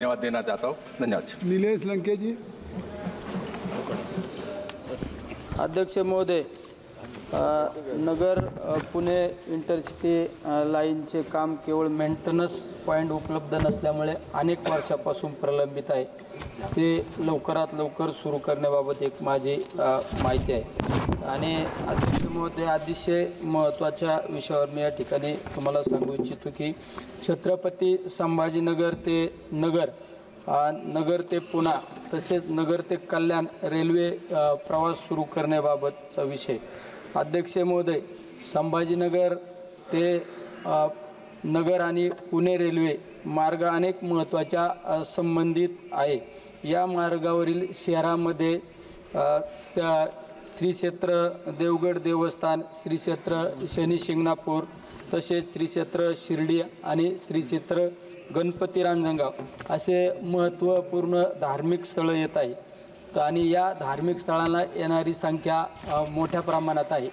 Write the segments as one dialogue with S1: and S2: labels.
S1: धन्यवाद देना चाहता हूँ। धन्यवाद।
S2: नीलेश लंके जी।
S3: अध्यक्ष महोदय, नगर पुणे इंटरसिटी लाईनचे काम केवळ मेंटेनन्स पॉईंट उपलब्ध नसल्यामुळे अनेक वर्षापासून प्रलंबित आहे। ते लवकरात लवकर सुरू करण्याबाबत एक माझी माहिती आहे। आणि अध्यक्ष महोदय, अतिशय महत्त्वाच्या विषयावर मी या ठिकाणी तुम्हाला सांगू इच्छितो की छत्रपती संभाजीनगर ते नगर ते पुणा तसेच नगर ते कल्याण रेल्वे प्रवास सुरू करण्याबाबतचा विषय। अध्यक्ष महोदय, संभाजीनगर ते नगर आणि पुणे रेल्वे मार्ग अनेक महत्त्वाच्या संबंधित आहे। या मार्गावरील शहरामध्ये श्री क्षेत्र देवगड देवस्थान, श्री क्षेत्र शनी शिंगणापूर तसेच श्री क्षेत्र शिर्डी आणि श्री क्षेत्र गणपती रांजणगाव असे महत्त्वपूर्ण धार्मिक स्थळं येत आहे आणि या धार्मिक स्थळांना येणारी संख्या मोठ्या प्रमाणात आहे।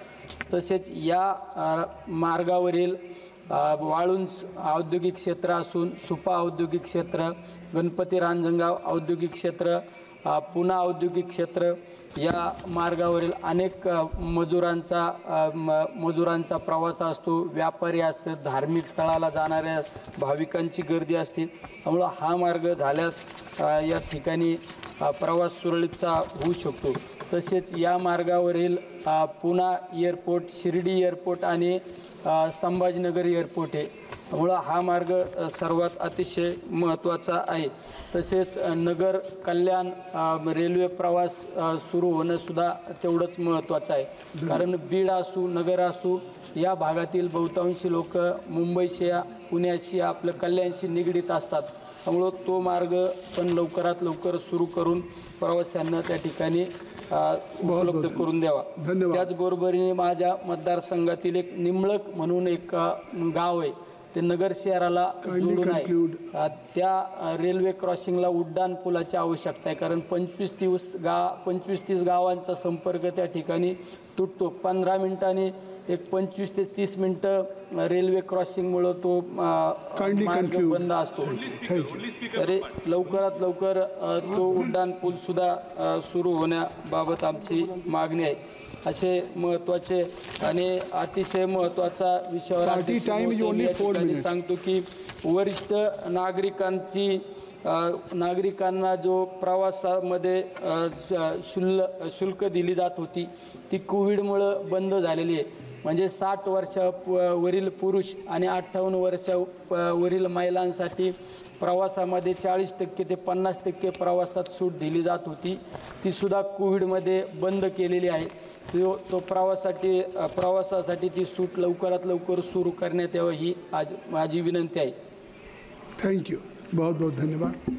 S3: तसेच या मार्गावरील वाळुंज औद्योगिक क्षेत्र असून सुपा औद्योगिक क्षेत्र, गणपती रांजणगाव औद्योगिक क्षेत्र, पुणा औद्योगिक क्षेत्र या मार्गावरील अनेक मजुरांचा प्रवास असतो, व्यापारी असतात, धार्मिक स्थळाला जाणाऱ्या भाविकांची गर्दी असते। त्यामुळे हा मार्ग झाल्यास या ठिकाणी प्रवास सुरळीतचा होऊ शकतो। तसेच या मार्गावरील पुणा एअरपोर्ट, शिर्डी एअरपोर्ट आणि संभाजीनगर एअरपोर्ट आहे, त्यामुळे हा मार्ग सर्वात अतिशय महत्त्वाचा आहे। तसेच नगर कल्याण रेल्वे प्रवास सुरू होणंसुद्धा तेवढंच महत्त्वाचं आहे। कारण बीड असू नगर असू या भागातील बहुतांशी लोक मुंबईशी पुण्याशी आपलं कल्याणशी निगडीत असतात, त्यामुळं तो मार्ग पण लवकरात लवकर सुरू करून प्रवाशांना त्या ठिकाणी उपलब्ध करून द्यावा। त्याचबरोबरीने माझ्या मतदारसंघातील एक निंबळक म्हणून एक गाव आहे, ते नगर शहराला जोडून आहे। त्या रेल्वे क्रॉसिंगला उड्डाण पुलाची आवश्यकता आहे, कारण 25-30 गावांचा संपर्क त्या ठिकाणी तुटतो। 15 मिनिटांनी एक 25 ते 30 मिनिटं रेल्वे क्रॉसिंगमुळं तो मार्ग बंद असतो। तरी लवकरात लवकर तो उड्डाण पूलसुद्धा सुरू होण्याबाबत आमची मागणी आहे। असे महत्त्वाचे आणि अतिशय महत्त्वाचा विषयावर सांगतो की वरिष्ठ नागरिकांना जो प्रवासामध्ये शुल्क दिली जात होती ती कोविडमुळं बंद झालेली आहे। म्हणजे 60 वर्षावरील पुरुष आणि 58 वर्षावरील महिलांसाठी प्रवासामध्ये 40% ते 50% प्रवासात सूट दिली जात होती, ती सुद्धा कोविडमध्ये बंद केलेली आहे। तो प्रवासासाठी ती सूट लवकरात लवकर सुरू करण्यात यावी ही आज माझी विनंती आहे।
S2: थँक्यू, बहुत बहुत धन्यवाद।